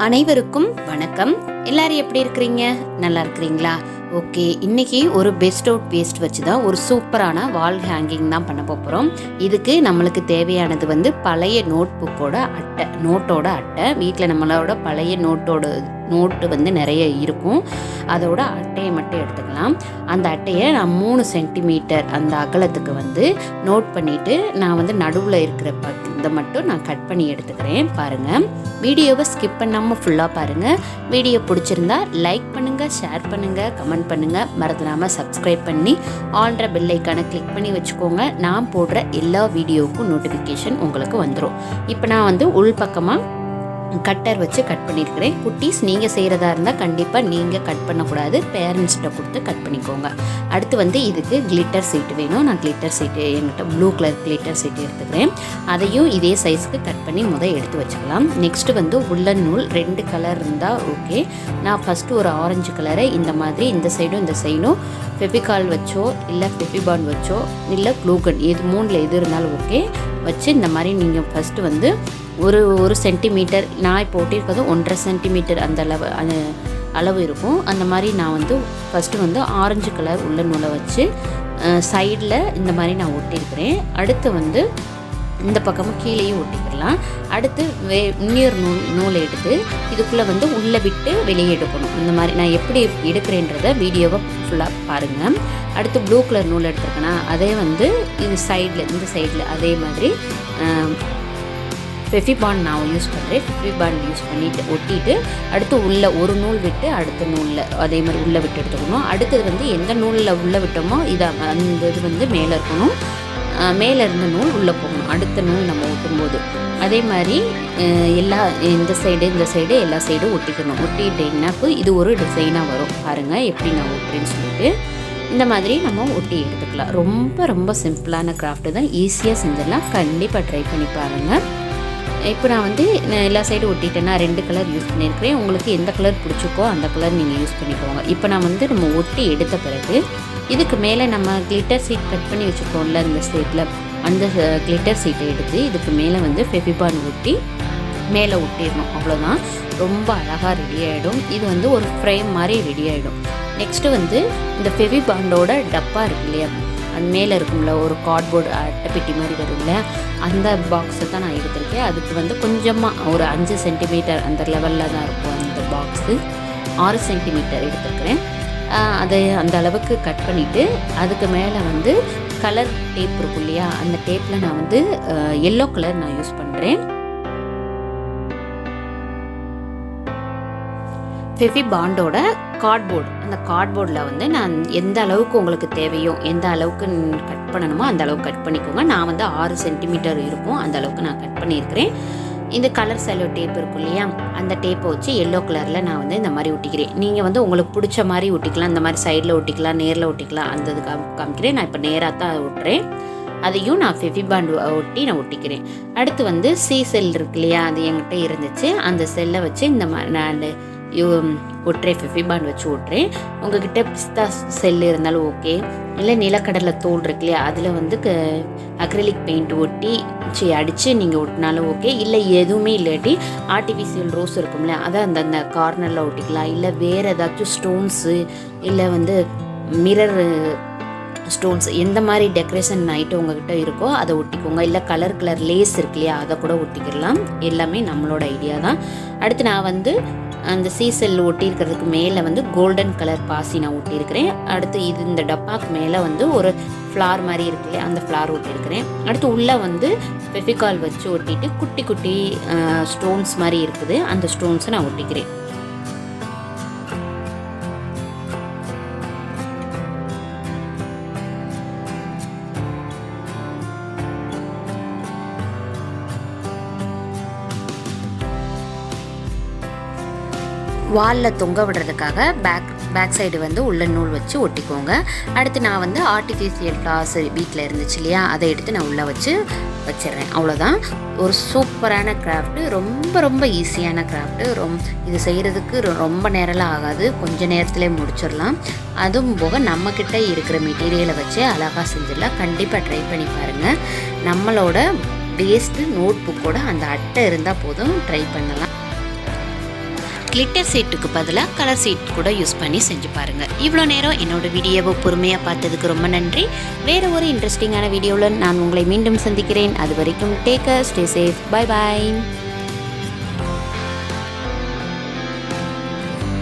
அனைவருக்கும் வணக்கம். எல்லாரும் எப்படி இருக்கிறீங்க? நல்லா இருக்கிறீங்களா? ஓகே, இன்னைக்கு ஒரு பெஸ்ட் அவுட் வேஸ்ட் வச்சு தான் ஒரு சூப்பரான வால் ஹேங்கிங் தான் பண்ண போகிறோம். இதுக்கு நம்மளுக்கு தேவையானது பழைய நோட் புக்கோட அட்டை, நோட்டோட அட்டை. வீட்டில் நம்மளோட பழைய நோட்டு நிறைய இருக்கும். அதோட அட்டையை மட்டும் எடுத்துக்கலாம். அந்த அட்டையை நான் 3 சென்டிமீட்டர் அந்த அகலத்துக்கு நோட் பண்ணிவிட்டு நான் நடுவில் இருக்கிற இதை மட்டும் நான் கட் பண்ணி எடுத்துக்கிறேன். பாருங்கள், வீடியோவை ஸ்கிப் பண்ணாமல் ஃபுல்லாக பாருங்கள். வீடியோ பிடிச்சிருந்தா லைக் பண்ணுங்கள், ஷேர் பண்ணுங்கள், கமெண்ட் பண்ணுங்கள். மறந்துடாமல் சப்ஸ்கிரைப் பண்ணி ஆல்ற பெல் ஐக்கானை கிளிக் பண்ணி வச்சுக்கோங்க. நான் போடுற எல்லா வீடியோவுக்கும் நோட்டிஃபிகேஷன் உங்களுக்கு வந்துடும். இப்போ நான் உள் பக்கமாக கட்டர் வச்சு கட் பண்ணியிருக்கிறேன். குட்டீஸ் நீங்கள் செய்கிறதா இருந்தால் கண்டிப்பாக நீங்கள் கட் பண்ணக்கூடாது, பேரண்ட்ஸ்கிட்ட கொடுத்து கட் பண்ணிக்கோங்க. அடுத்து இதுக்கு கிளிட்டர் சீட்டு வேணும். நான் கிளிட்டர் சீட்டு என்கிட்ட ப்ளூ கலர் கிளிட்டர் சீட்டு எடுத்துக்கிறேன். அதையும் இதே சைஸ்க்கு கட் பண்ணி எடுத்து வச்சுக்கலாம். நெக்ஸ்ட்டு உள்ளன் நூல் 2 கலர் இருந்தால் ஓகே. நான் ஃபஸ்ட்டு ஒரு ஆரஞ்சு கலரை இந்த மாதிரி இந்த சைடும் ஃபெவிகால் வச்சோ இல்லை ஃபெவிபாண்ட் வச்சோ இல்லை க்ளூகன் இது 3ல் எது இருந்தாலும் ஓகே வச்சு இந்த மாதிரி நீங்கள் ஃபஸ்ட்டு ஒரு சென்டிமீட்டர், நான் இப்போ ஒட்டியிருக்கிறது 1.5 சென்டிமீட்டர் அந்த அளவு இருக்கும். அந்த மாதிரி நான் ஃபஸ்ட்டு ஆரஞ்சு கலர் உள்ள நூலை வச்சு சைடில் இந்த மாதிரி நான் ஒட்டியிருக்கிறேன். அடுத்து இந்த பக்கமும் கீழேயும் ஒட்டிக்கலாம். அடுத்து இன்னொரு நூலை எடுத்து இதுக்குள்ளே உள்ளே விட்டு வெளியே எடுக்கணும். இந்த மாதிரி நான் எப்படி எடுக்கிறேன்றத வீடியோவை ஃபுல்லாக பாருங்கள். அடுத்து ப்ளூ கலர் நூல் எடுத்துருக்கேன்னா அதே இது இந்த சைடில் அதே மாதிரி ஃபெவிபாண்ட் நான் யூஸ் பண்ணுறேன். ஃபெவிபாண்ட் யூஸ் பண்ணிவிட்டு ஒட்டிட்டு அடுத்து உள்ளே ஒரு நூல் விட்டு அடுத்த நூலில் அதே மாதிரி உள்ளே விட்டு எடுத்துக்கணும். அடுத்தது எந்த நூலில் உள்ளே விட்டோமோ அந்த இது மேலே இருக்கணும். மேலே இருந்த நூல் உள்ளே போகணும் அடுத்த நூல் நம்ம ஒட்டும்போது. அதே மாதிரி இந்த சைடு எல்லா சைடும் ஒட்டிக்கணும். ஒட்டிட்டீங்கன்னாக்கு இது ஒரு டிசைனாக வரும். பாருங்கள் எப்படி நான் ஒட்டுறேன்னு சொல்லிட்டு இந்த மாதிரி நம்ம ஒட்டி எடுத்துக்கலாம். ரொம்ப ரொம்ப சிம்பிளான கிராஃப்ட்டு தான், ஈஸியாக செஞ்சிடலாம். கண்டிப்பாக ட்ரை பண்ணி பாருங்கள். இப்போ நான் எல்லா சைடும் ஒட்டிட்டேன்னா 2 கலர் யூஸ் பண்ணியிருக்கிறேன். உங்களுக்கு எந்த கலர் பிடிச்சிக்கோ அந்த கலர் நீங்கள் யூஸ் பண்ணிக்கோங்க. இப்போ நான் நம்ம ஒட்டி எடுத்த பிறகு இதுக்கு மேலே நம்ம கிளிட்டர் சீட் கட் பண்ணி வச்சுருக்கோம்ல இந்த சைட்டில், அந்த கிளிட்டர் சீட்டை எடுத்து இதுக்கு மேலே ஃபெவிபாண்ட் ஒட்டி மேலே ஒட்டிடணும். அவ்வளோதான், ரொம்ப அழகாக ரெடி ஆகிடும். இது ஒரு ஃப்ரேம் மாதிரி ரெடி ஆகிடும். நெக்ஸ்ட்டு இந்த ஃபெவிபாண்டோட டப்பா இருக்கு இல்லையா, அது மேலே இருக்கும்ல ஒரு கார்ட்போர்டு அட்டைப்பெட்டி மாதிரி வரும்ல, அந்த பாக்ஸை தான் நான் எடுத்திருக்கேன். அதுக்கு கொஞ்சமாக ஒரு 5 சென்டிமீட்டர் அந்த லெவலில் தான் இருக்கும் அந்த பாக்ஸு. 6 சென்டிமீட்டர் எடுத்துருக்கிறேன். அதை அந்த அளவுக்கு கட் பண்ணிவிட்டு அதுக்கு மேலே கலர் டேப் இருக்கும் இல்லையா, அந்த டேப்பில் நான் எல்லோ கலர் நான் யூஸ் பண்ணுறேன். ஃபெவிபாண்டோட கார்ட்போர்டு, அந்த கார்ட்போர்டில் நான் எந்த அளவுக்கு உங்களுக்கு தேவையோ எந்த அளவுக்கு கட் பண்ணணுமோ அந்த அளவுக்கு கட் பண்ணிக்கோங்க. நான் 6 சென்டிமீட்டர் இருக்கும் அந்த அளவுக்கு நான் கட் பண்ணியிருக்கிறேன். இந்த கலர் செலோ டேப் இருக்கும் இல்லையா, அந்த டேப்பை வச்சு எல்லோ கலரில் நான் இந்த மாதிரி ஒட்டிக்கிறேன். நீங்கள் உங்களுக்கு பிடிச்ச மாதிரி ஒட்டிக்கலாம். இந்த மாதிரி சைடில் ஒட்டிக்கலாம், நேரில் ஒட்டிக்கலாம். அந்த இது காமிக்கிறேன். நான் இப்போ நேராக தான் ஒட்டுறேன். அதையும் நான் ஃபெவிபாண்ட் ஒட்டி நான் ஒட்டிக்கிறேன். அடுத்து செல் இருக்கு இல்லையா, அது என்கிட்ட இருந்துச்சு. அந்த செல்லை வச்சு இந்த மாதிரி நான் ஒட்டுறேன், ஃபெவிபாண்ட் வச்சு ஒட்டுறேன். உங்ககிட்ட பிஸ்தா செல் இருந்தாலும் ஓகே, இல்லை நிலக்கடலை தோல் இருக்கு இல்லையா, அதில் அக்ரிலிக் பெயிண்ட் ஒட்டி அடித்து நீங்கள் ஒட்டினாலும் ஓகே. இல்லை எதுவுமே இல்லாட்டி ஆர்டிஃபிஷியல் ரோஸ் இருக்கும்ல, அதை அந்த கார்னரில் ஒட்டிக்கலாம். இல்லை வேறு ஏதாச்சும் ஸ்டோன்ஸு இல்லை மிரர் ஸ்டோன்ஸ் எந்த மாதிரி டெக்கரேஷன் ஐட்டம் உங்ககிட்ட இருக்கோ அதை ஒட்டிக்கோங்க. இல்லை கலர் லேஸ் இருக்கு இல்லையா, அதை கூட ஒட்டிக்கலாம். எல்லாமே நம்மளோட ஐடியா தான். அடுத்து நான் அந்த செல் ஒட்டியிருக்கிறதுக்கு மேலே கோல்டன் கலர் பாசி நான் ஒட்டியிருக்கிறேன். அடுத்து இந்த டப்பாக்கு மேலே ஒரு ஃப்ளார் மாதிரி இருக்கு இல்லையா, அந்த ஃப்ளார் ஒட்டியிருக்கிறேன். அடுத்து உள்ளே ஃபெவிகால் வச்சு ஒட்டிட்டு குட்டி குட்டி ஸ்டோன்ஸ் மாதிரி இருக்குது, அந்த ஸ்டோன்ஸை நான் ஒட்டிக்கிறேன். வாலில் தொங்க விடுறதுக்காக பேக் சைடு உள்ள நூல் வச்சு ஒட்டிக்கோங்க. அடுத்து நான் ஆர்டிஃபிஷியல் ஃப்ளார்ஸ் வீட்டில் இருந்துச்சு இல்லையா, அதை எடுத்து நான் உள்ளே வச்சிடுறேன். அவ்வளோதான். ஒரு சூப்பரான கிராஃப்ட்டு, ரொம்ப ரொம்ப ஈஸியான கிராஃப்ட்டு. இது செய்கிறதுக்கு ரொம்ப நேரம்லாம் ஆகாது, கொஞ்சம் நேரத்துலேயே முடிச்சிடலாம். அதுவும் போக நம்மக்கிட்ட இருக்கிற மெட்டீரியலை வச்சு அழகாக செஞ்சிடலாம். கண்டிப்பாக ட்ரை பண்ணி பாருங்கள். நம்மளோட வேஸ்ட்டு நோட் புக்கோட அந்த அட்டை இருந்தால் போதும், ட்ரை பண்ணலாம். கிளிட்டர் சீட்டுக்கு பதிலாக கலர் சீட் கூட யூஸ் பண்ணி செஞ்சு பாருங்கள். இவ்வளோ நேரம் என்னோட வீடியோவை பொறுமையாக பார்த்ததுக்கு ரொம்ப நன்றி. வேறு ஒரு இன்ட்ரெஸ்டிங்கான வீடியோவில் நான் உங்களை மீண்டும் சந்திக்கிறேன். அது வரைக்கும் take care, stay safe, bye bye.